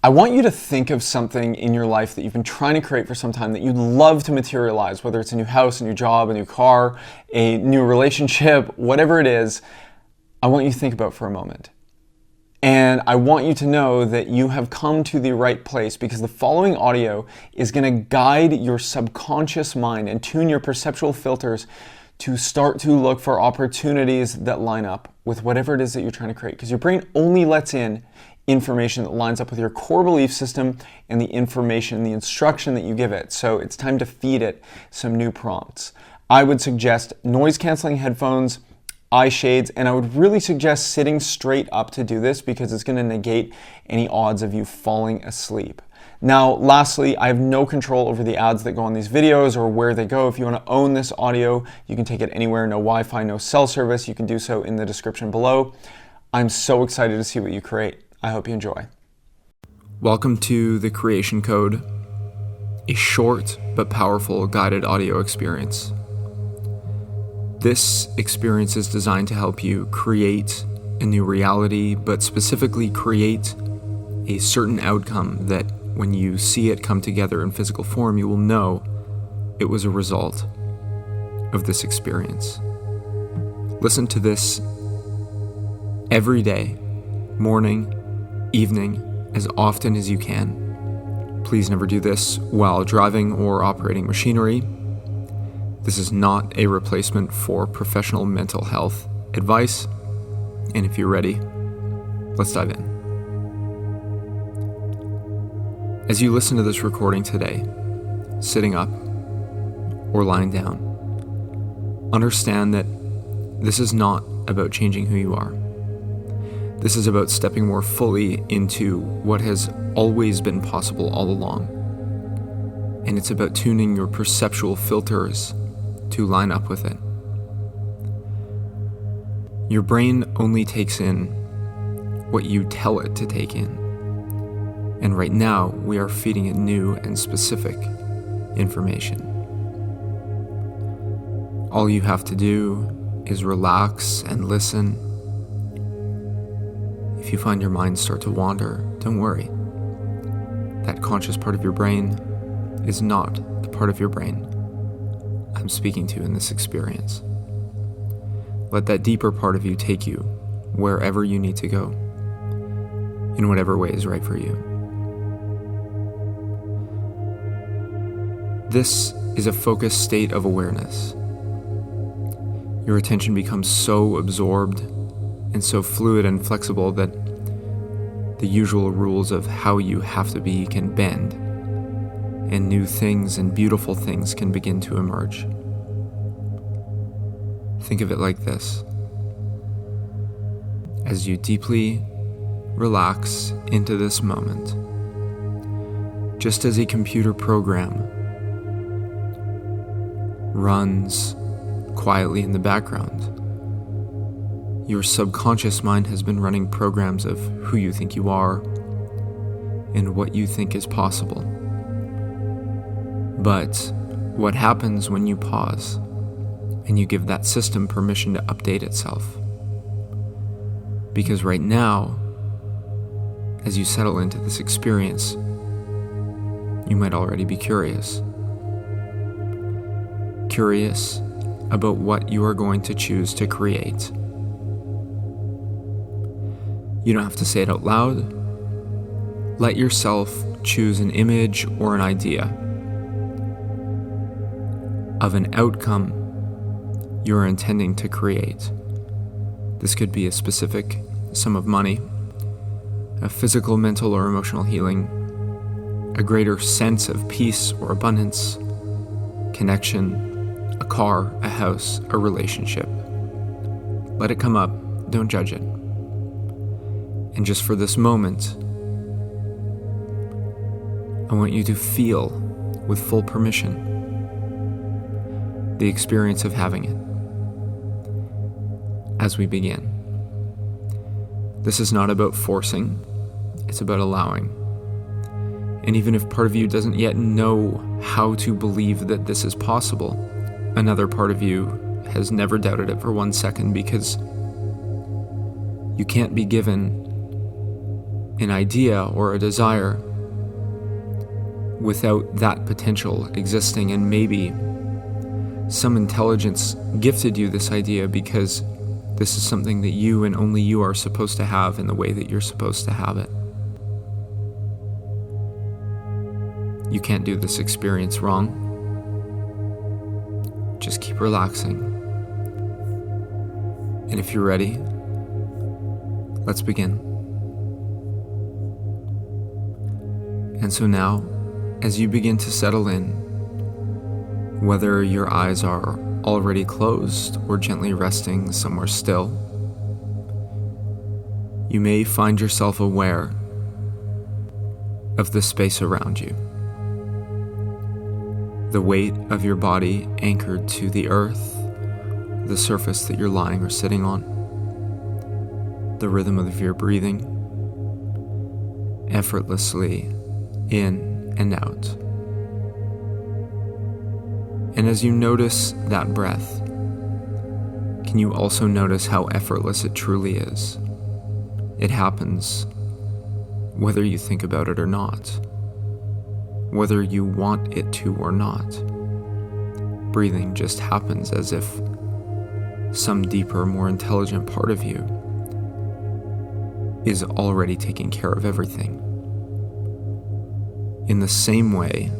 I want you to think of something in your life that you've been trying to create for some time that you'd love to materialize, whether it's a new house, a new job, a new car, a new relationship, whatever it is. I want you to think about for a moment. And I want you to know that you have come to the right place, because the following audio is going to guide your subconscious mind and tune your perceptual filters to start to look for opportunities that line up with whatever it is that you're trying to create. Because your brain only lets in information that lines up with your core belief system and the information, the instruction that you give it. So it's time to feed it some new prompts. I would suggest noise canceling headphones, eye shades, and I would really suggest sitting straight up to do this, because it's going to negate any odds of you falling asleep. Now, lastly, I have no control over the ads that go on these videos or where they go. If you want to own this audio, you can take it anywhere. No Wi-Fi, no cell service. You can do so in the description below. I'm so excited to see what you create. I hope you enjoy. Welcome to The Creation Code, a short but powerful guided audio experience. This experience is designed to help you create a new reality, but specifically create a certain outcome that when you see it come together in physical form, you will know it was a result of this experience. Listen to this every day, morning, evening, as often as you can. Please never do this while driving or operating machinery. This is not a replacement for professional mental health advice. And if you're ready, let's dive in. As you listen to this recording today, sitting up or lying down, understand that this is not about changing who you are. This is about stepping more fully into what has always been possible all along. And it's about tuning your perceptual filters to line up with it. Your brain only takes in what you tell it to take in. And right now, we are feeding it new and specific information. All you have to do is relax and listen. If you find your mind start to wander, don't worry. That conscious part of your brain is not the part of your brain I'm speaking to in this experience. Let that deeper part of you take you wherever you need to go, in whatever way is right for you. This is a focused state of awareness. Your attention becomes so absorbed and so fluid and flexible that the usual rules of how you have to be can bend, and new things and beautiful things can begin to emerge. Think of it like this. As you deeply relax into this moment, just as a computer program runs quietly in the background, your subconscious mind has been running programs of who you think you are and what you think is possible. But what happens when you pause and you give that system permission to update itself? Because right now, as you settle into this experience, you might already be curious. Curious about what you are going to choose to create. You don't have to say it out loud. Let yourself choose an image or an idea of an outcome you're intending to create. This could be a specific sum of money, a physical, mental, or emotional healing, a greater sense of peace or abundance, connection, a car, a house, a relationship. Let it come up, don't judge it. And just for this moment, I want you to feel with full permission the experience of having it. As we begin, this is not about forcing, it's about allowing. And even if part of you doesn't yet know how to believe that this is possible, another part of you has never doubted it for 1 second, because you can't be given an idea or a desire without that potential existing, and maybe some intelligence gifted you this idea because this is something that you and only you are supposed to have in the way that you're supposed to have it. You can't do this experience wrong. Just keep relaxing. And if you're ready, let's begin. And so now, as you begin to settle in, whether your eyes are already closed or gently resting somewhere still, you may find yourself aware of the space around you. The weight of your body anchored to the earth, the surface that you're lying or sitting on, the rhythm of your breathing, effortlessly in and out. And as you notice that breath, can you also notice how effortless it truly is? It happens whether you think about it or not, whether you want it to or not. Breathing just happens as if some deeper, more intelligent part of you is already taking care of everything in the same way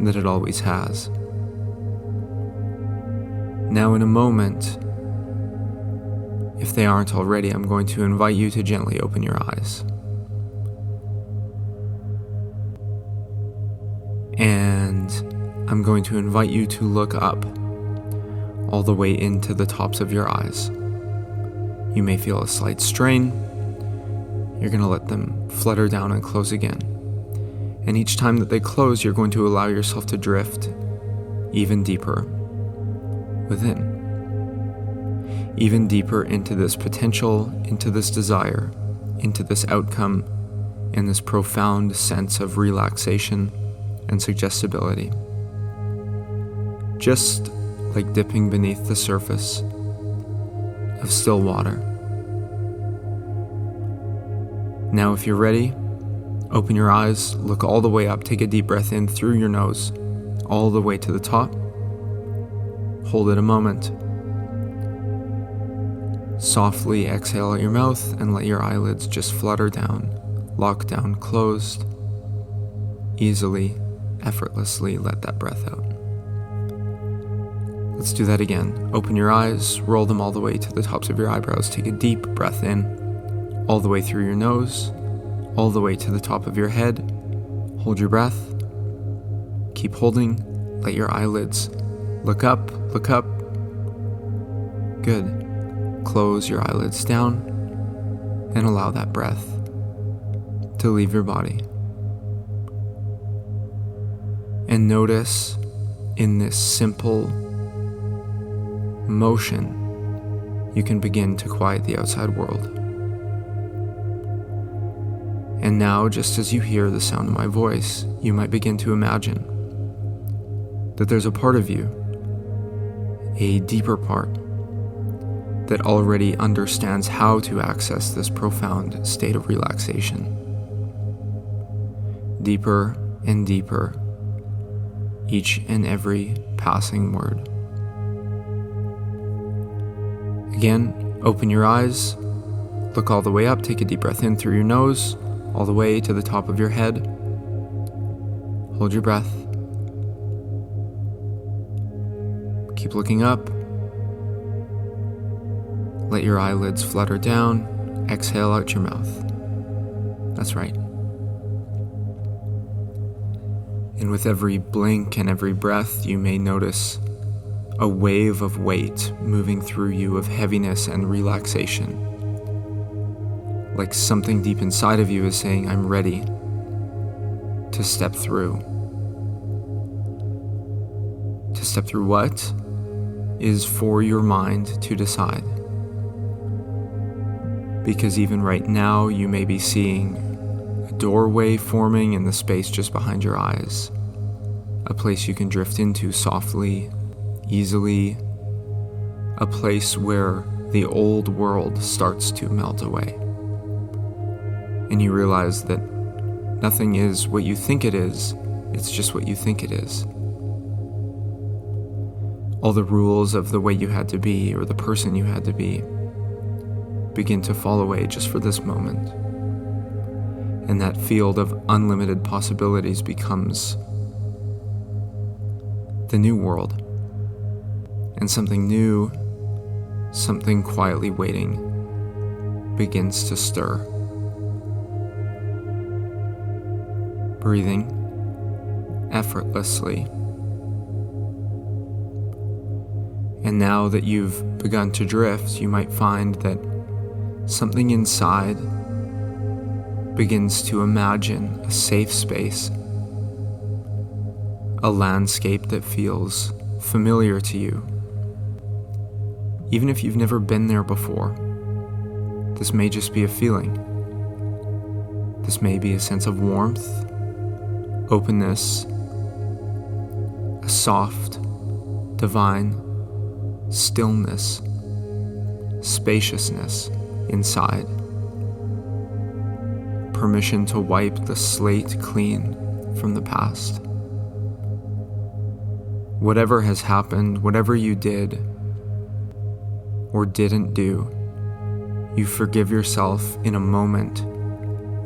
that it always has. Now, in a moment, if they aren't already, I'm going to invite you to gently open your eyes. And I'm going to invite you to look up all the way into the tops of your eyes. You may feel a slight strain. You're going to let them flutter down and close again. And each time that they close, you're going to allow yourself to drift even deeper within, even deeper into this potential, into this desire, into this outcome, and this profound sense of relaxation and suggestibility. Just like dipping beneath the surface of still water. Now, if you're ready, open your eyes, look all the way up, take a deep breath in through your nose, all the way to the top. Hold it a moment. Softly exhale out your mouth and let your eyelids just flutter down, lock down, closed. Easily, effortlessly let that breath out. Let's do that again. Open your eyes, roll them all the way to the tops of your eyebrows. Take a deep breath in, all the way through your nose, all the way to the top of your head. Hold your breath. Keep holding. Let your eyelids look up, look up. Good. Close your eyelids down and allow that breath to leave your body. And notice in this simple motion, you can begin to quiet the outside world. And now, just as you hear the sound of my voice, you might begin to imagine that there's a part of you, a deeper part, that already understands how to access this profound state of relaxation. Deeper and deeper, each and every passing word. Again, open your eyes, look all the way up, take a deep breath in through your nose, all the way to the top of your head. Hold your breath. Keep looking up. Let your eyelids flutter down. Exhale out your mouth. That's right. And with every blink and every breath, you may notice a wave of weight moving through you, of heaviness and relaxation. Like something deep inside of you is saying, I'm ready to step through. To step through what is for your mind to decide. Because even right now, you may be seeing a doorway forming in the space just behind your eyes. A place you can drift into softly, easily. A place where the old world starts to melt away. and you realize that nothing is what you think it is, it's just what you think it is. All the rules of the way you had to be or the person you had to be begin to fall away just for this moment. And that field of unlimited possibilities becomes the new world. And something new, something quietly waiting, begins to stir. Breathing effortlessly. And now that you've begun to drift, you might find that something inside begins to imagine a safe space, a landscape that feels familiar to you. Even if you've never been there before, this may just be a feeling. This may be a sense of warmth, openness, a soft, divine stillness, spaciousness inside. Permission to wipe the slate clean from the past. Whatever has happened, whatever you did or didn't do, you forgive yourself in a moment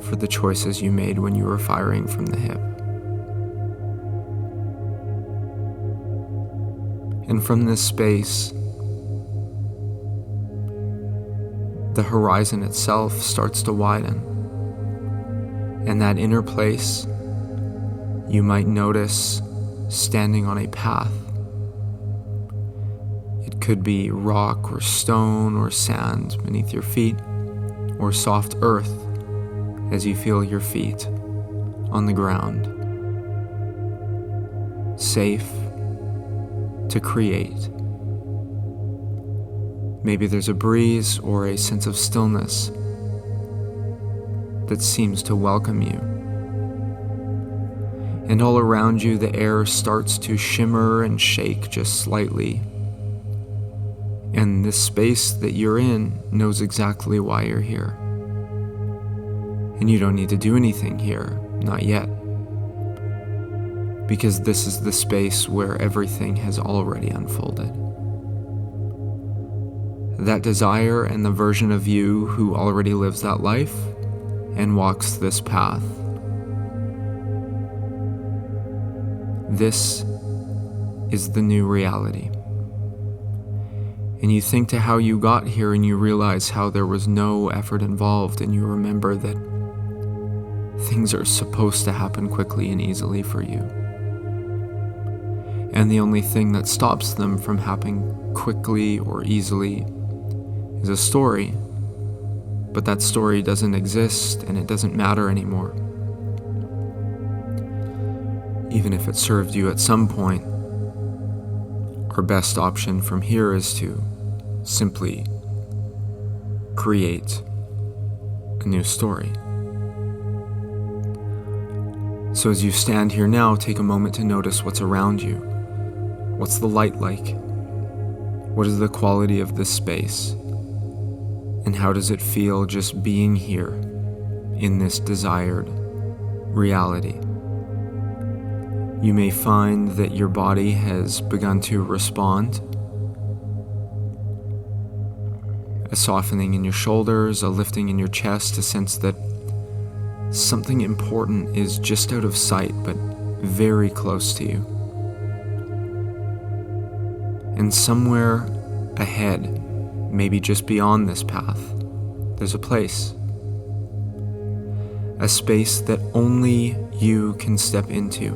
for the choices you made when you were firing from the hip. And from this space, the horizon itself starts to widen. And that inner place, you might notice standing on a path. It could be rock or stone or sand beneath your feet, or soft earth as you feel your feet on the ground. Safe to create. Maybe there's a breeze or a sense of stillness that seems to welcome you. And all around you, the air starts to shimmer and shake just slightly. And this space that you're in knows exactly why you're here. And you don't need to do anything here, not yet. Because this is the space where everything has already unfolded. That desire and the version of you who already lives that life and walks this path. This is the new reality. And you think to how you got here and you realize how there was no effort involved, and you remember that things are supposed to happen quickly and easily for you. And the only thing that stops them from happening quickly or easily is a story. But that story doesn't exist and it doesn't matter anymore. Even if it served you at some point, our best option from here is to simply create a new story. So as you stand here now, take a moment to notice what's around you. What's the light like? What is the quality of this space? And how does it feel just being here in this desired reality? You may find that your body has begun to respond. A softening in your shoulders, a lifting in your chest, a sense that something important is just out of sight but very close to you. And somewhere ahead, maybe just beyond this path, there's a place. A space that only you can step into.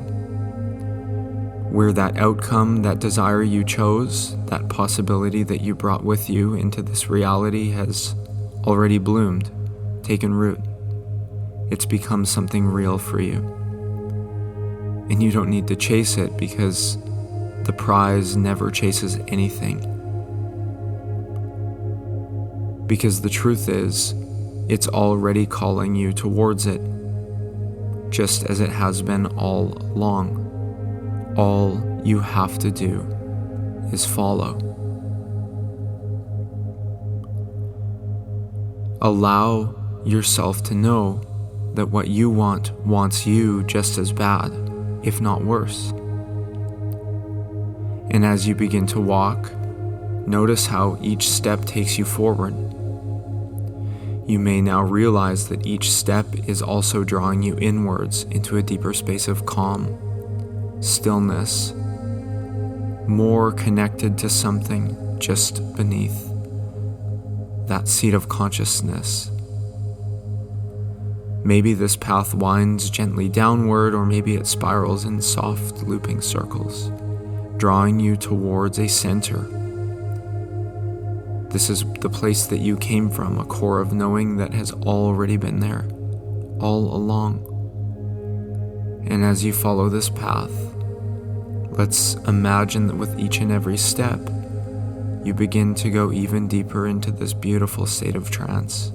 Where that outcome, that desire you chose, that possibility that you brought with you into this reality has already bloomed, taken root. It's become something real for you. And you don't need to chase it because the prize never chases anything. Because the truth is, it's already calling you towards it, just as it has been all along. All you have to do is follow. Allow yourself to know that what you want wants you just as bad, if not worse. And as you begin to walk, notice how each step takes you forward. You may now realize that each step is also drawing you inwards into a deeper space of calm, stillness, more connected to something just beneath that seat of consciousness. Maybe this path winds gently downward, or maybe it spirals in soft looping circles, drawing you towards a center. This is the place that you came from, a core of knowing that has already been there, all along. And as you follow this path, let's imagine that with each and every step, you begin to go even deeper into this beautiful state of trance.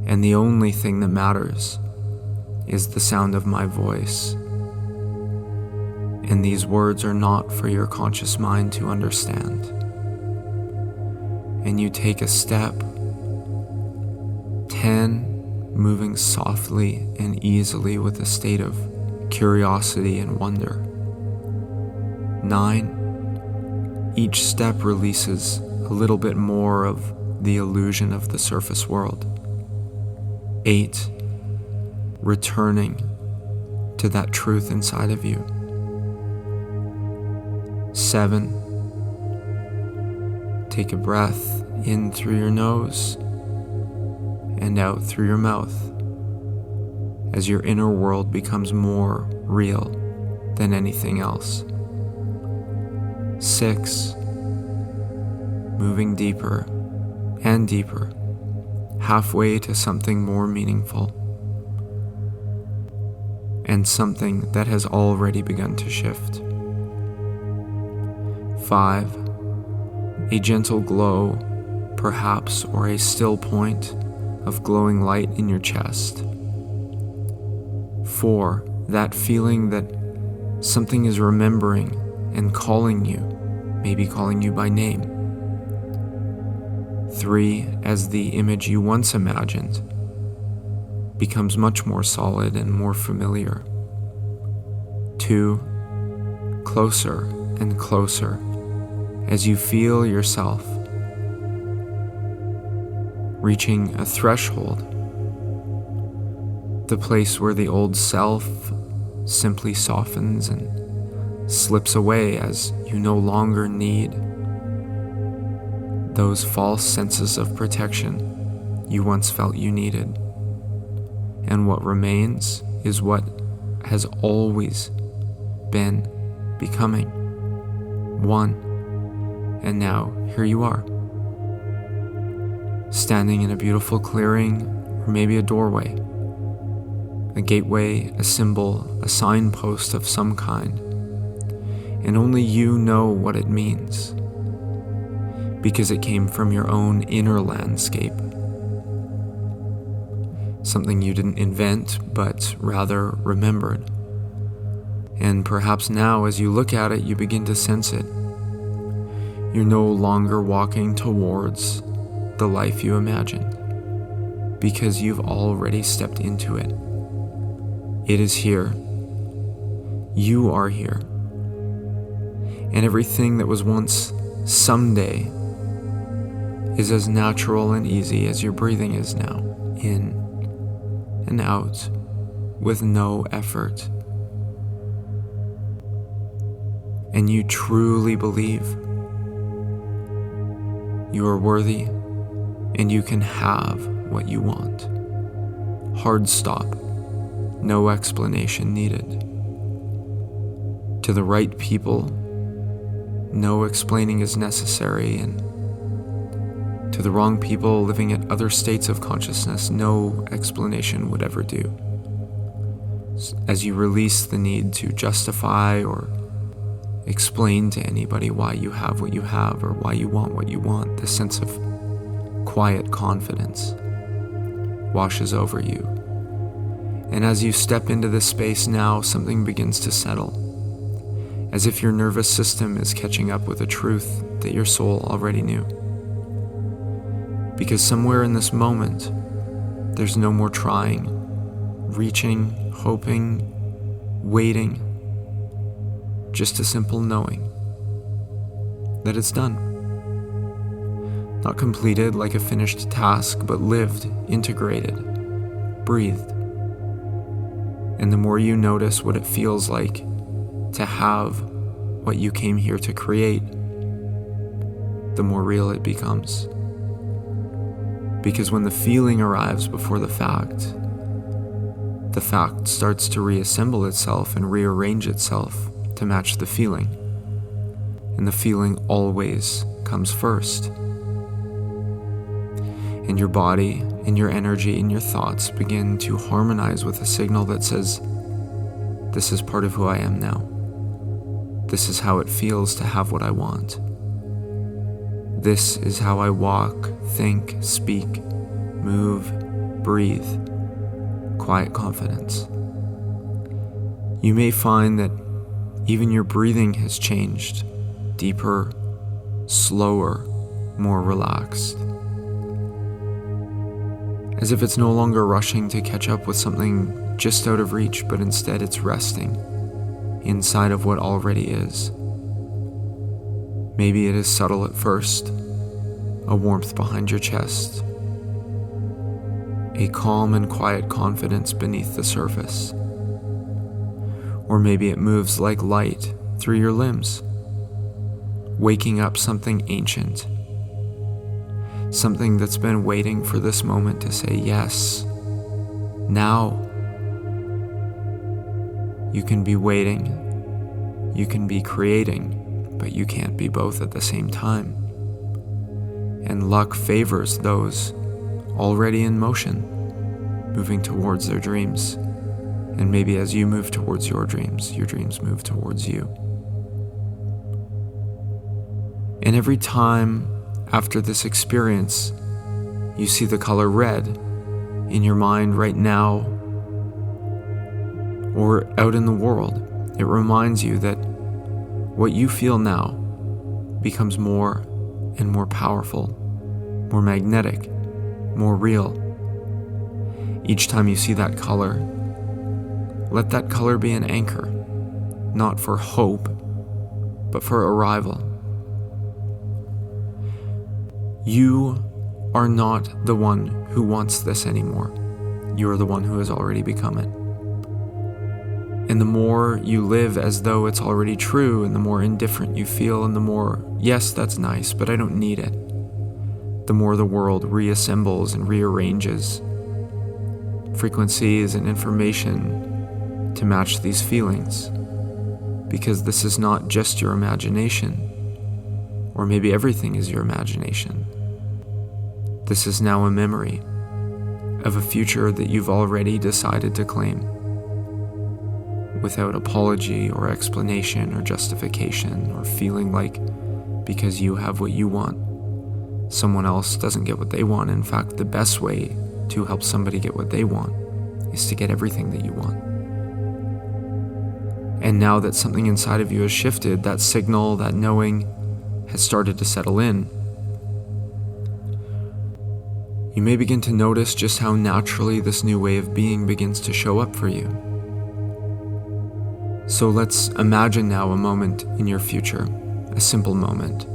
And the only thing that matters is the sound of my voice. And these words are not for your conscious mind to understand. And you take a step, 10, moving softly and easily with a state of curiosity and wonder. 9, each step releases a little bit more of the illusion of the surface world. 8, returning to that truth inside of you. 7, take a breath in through your nose and out through your mouth as your inner world becomes more real than anything else. 6, moving deeper and deeper, halfway to something more meaningful, and something that has already begun to shift. 5, a gentle glow, perhaps, or a still point of glowing light in your chest. 4, that feeling that something is remembering and calling you, maybe calling you by name. 3, as the image you once imagined becomes much more solid and more familiar. 2, closer and closer as you feel yourself reaching a threshold, the place where the old self simply softens and slips away as you no longer need those false senses of protection you once felt you needed. And what remains is what has always been becoming one. And now here you are, standing in a beautiful clearing, or maybe a doorway, a gateway, a symbol, a signpost of some kind. And only you know what it means, because it came from your own inner landscape. Something you didn't invent, but rather remembered. And perhaps now, as you look at it, you begin to sense it. You're no longer walking towards the life you imagined, because you've already stepped into it. It is here. You are here. And everything that was once someday is as natural and easy as your breathing is now, in and out, with no effort. And you truly believe you are worthy and you can have what you want. Hard stop, no explanation needed. To the right people, no explaining is necessary, and to the wrong people living at other states of consciousness, no explanation would ever do. As you release the need to justify or explain to anybody why you have what you have or why you want what you want, the sense of quiet confidence washes over you. And as you step into this space now, something begins to settle, as if your nervous system is catching up with a truth that your soul already knew. Because somewhere in this moment, There's no more trying, reaching, hoping, waiting. Just a simple knowing that it's done. Not completed like a finished task, but lived, integrated, breathed. And the more you notice what it feels like to have what you came here to create, the more real it becomes. Because when the feeling arrives before the fact starts to reassemble itself and rearrange itself to match the feeling. And the feeling always comes first. And your body and your energy and your thoughts begin to harmonize with a signal that says, this is part of who I am now. This is how it feels to have what I want. This is how I walk, think, speak, move, breathe. Quiet confidence. You may find that even your breathing has changed, deeper, slower, more relaxed. As if it's no longer rushing to catch up with something just out of reach, but instead it's resting inside of what already is. Maybe it is subtle at first, a warmth behind your chest, a calm and quiet confidence beneath the surface. Or maybe it moves like light through your limbs, waking up something ancient, something that's been waiting for this moment to say yes, now. You can be waiting, you can be creating, but you can't be both at the same time. And luck favors those already in motion, moving towards their dreams. And maybe as you move towards your dreams move towards you. And every time after this experience, you see the color red in your mind right now or out in the world, it reminds you that what you feel now becomes more and more powerful, more magnetic, more real. Each time you see that color, let that color be an anchor, not for hope, but for arrival. You are not the one who wants this anymore. You are the one who has already become it. And the more you live as though it's already true, and the more indifferent you feel, and the more, yes, that's nice, but I don't need it, the more the world reassembles and rearranges frequencies and information to match these feelings. Because this is not just your imagination, or maybe everything is your imagination. This is now a memory of a future that you've already decided to claim, without apology or explanation or justification, or feeling like because you have what you want, someone else doesn't get what they want. In fact, the best way to help somebody get what they want is to get everything that you want. And now that something inside of you has shifted, that signal, that knowing has started to settle in, you may begin to notice just how naturally this new way of being begins to show up for you. So let's imagine now a moment in your future, a simple moment.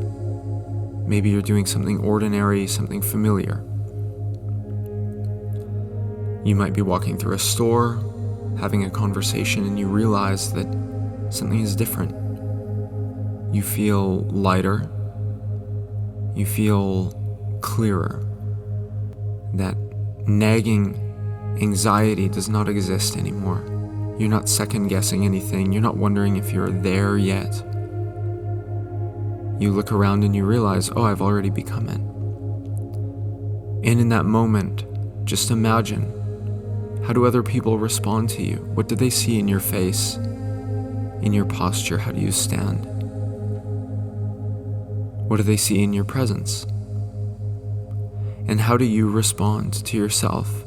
Maybe you're doing something ordinary, something familiar. You might be walking through a store, having a conversation, and you realize that something is different. You feel lighter. You feel clearer. That nagging anxiety does not exist anymore. You're not second-guessing anything. You're not wondering if you're there yet. You look around and you realize, oh, I've already become it. And in that moment, just imagine, how do other people respond to you? What do they see in your face, in your posture? How do you stand? What do they see in your presence? And how do you respond to yourself?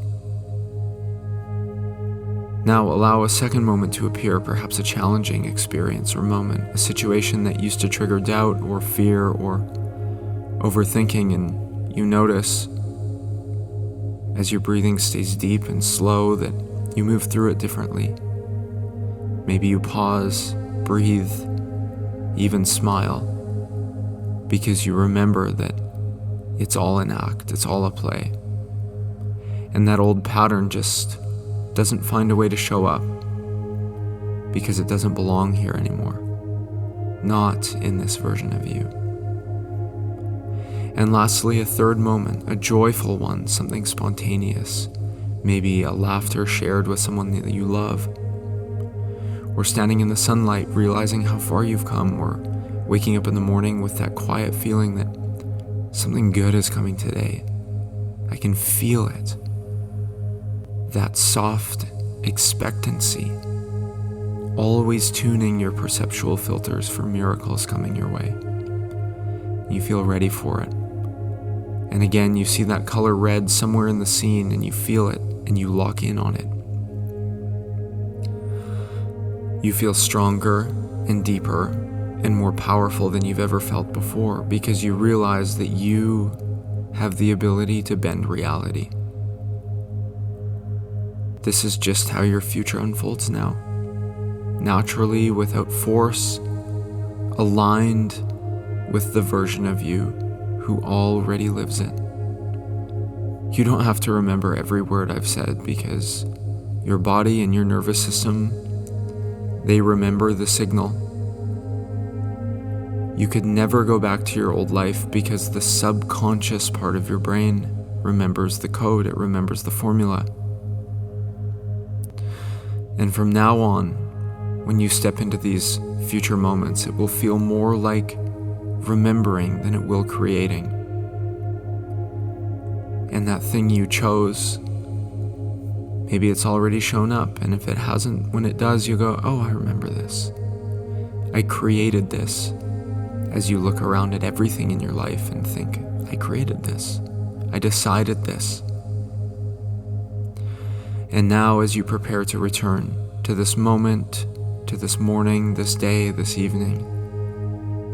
Now allow a second moment to appear, perhaps a challenging experience or moment, a situation that used to trigger doubt or fear or overthinking, and you notice as your breathing stays deep and slow, that you move through it differently. Maybe you pause, breathe, even smile, because you remember that it's all an act, it's all a play. And that old pattern just doesn't find a way to show up because it doesn't belong here anymore. Not in this version of you. And lastly, a third moment, a joyful one, something spontaneous, maybe a laughter shared with someone that you love, or standing in the sunlight realizing how far you've come, or waking up in the morning with that quiet feeling that something good is coming today. I can feel it. That soft expectancy, always tuning your perceptual filters for miracles coming your way. You feel ready for it. And again, you see that color red somewhere in the scene, and you feel it, and you lock in on it. You feel stronger and deeper and more powerful than you've ever felt before, because you realize that you have the ability to bend reality. This is just how your future unfolds now. Naturally, without force, aligned with the version of you who already lives it. You don't have to remember every word I've said, because your body and your nervous system, they remember the signal. You could never go back to your old life because the subconscious part of your brain remembers the code, it remembers the formula. And from now on, when you step into these future moments, it will feel more like remembering than it will creating. And that thing you chose, maybe it's already shown up, and if it hasn't, when it does, you go, oh, I remember this. I created this. As you look around at everything in your life and think, I created this. I decided this. And now, as you prepare to return to this moment, to this morning, this day, this evening,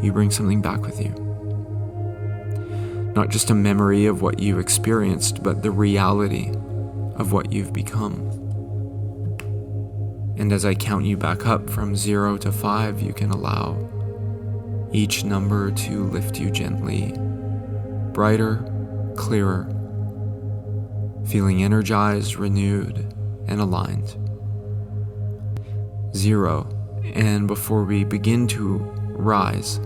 you bring something back with you. Not just a memory of what you experienced, but the reality of what you've become. And as I count you back up from 0 to 5, you can allow each number to lift you gently, brighter, clearer, feeling energized, renewed, and aligned. 0, and before we begin to rise,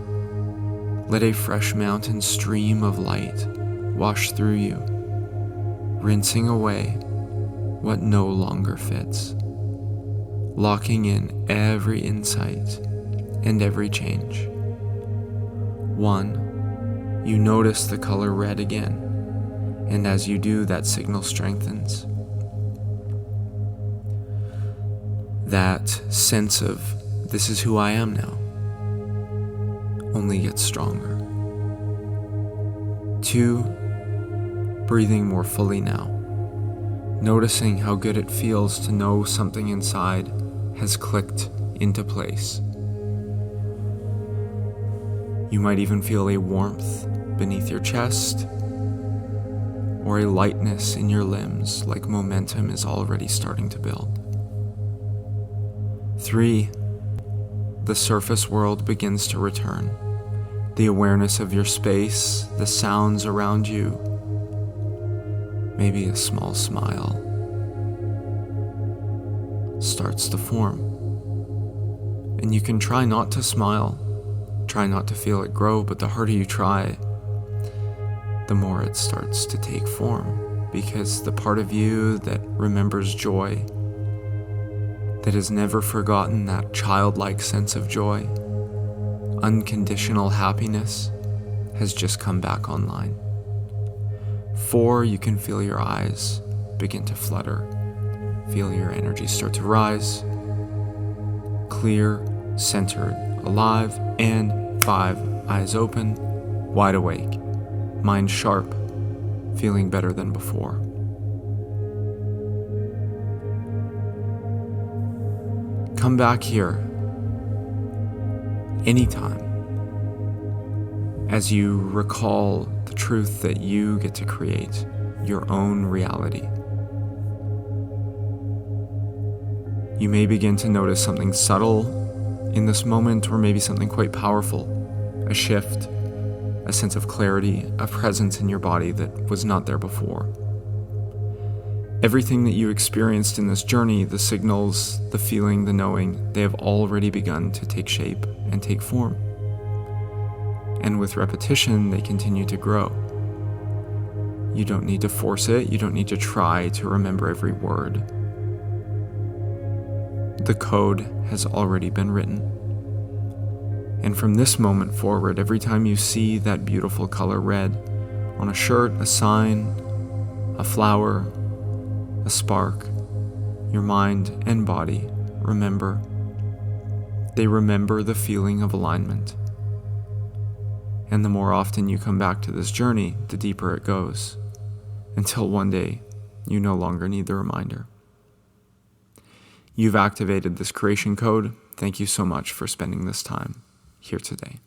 let a fresh mountain stream of light wash through you, rinsing away what no longer fits, locking in every insight and every change. 1, you notice the color red again, and as you do, that signal strengthens. That sense of, this is who I am now, only gets stronger. 2, breathing more fully now, noticing how good it feels to know something inside has clicked into place. You might even feel a warmth beneath your chest, or a lightness in your limbs, like momentum is already starting to build. 3, the surface world begins to return. The awareness of your space, the sounds around you, maybe a small smile starts to form. And you can try not to smile, try not to feel it grow, but the harder you try, the more it starts to take form, because the part of you that remembers joy, that has never forgotten that childlike sense of joy, unconditional happiness, has just come back online. 4, you can feel your eyes begin to flutter, feel your energy start to rise, clear, centered, alive, and 5, eyes open, wide awake, mind sharp, feeling better than before. Come back here anytime as you recall the truth that you get to create your own reality. You may begin to notice something subtle in this moment, or maybe something quite powerful, a shift, a sense of clarity, a presence in your body that was not there before. Everything that you experienced in this journey, the signals, the feeling, the knowing, they have already begun to take shape and take form. And with repetition, they continue to grow. You don't need to force it. You don't need to try to remember every word. The code has already been written. And from this moment forward, every time you see that beautiful color red on a shirt, a sign, a flower, a spark, your mind and body remember. They remember the feeling of alignment. And the more often you come back to this journey, the deeper it goes, until one day you no longer need the reminder. You've activated this creation code. Thank you so much for spending this time here today.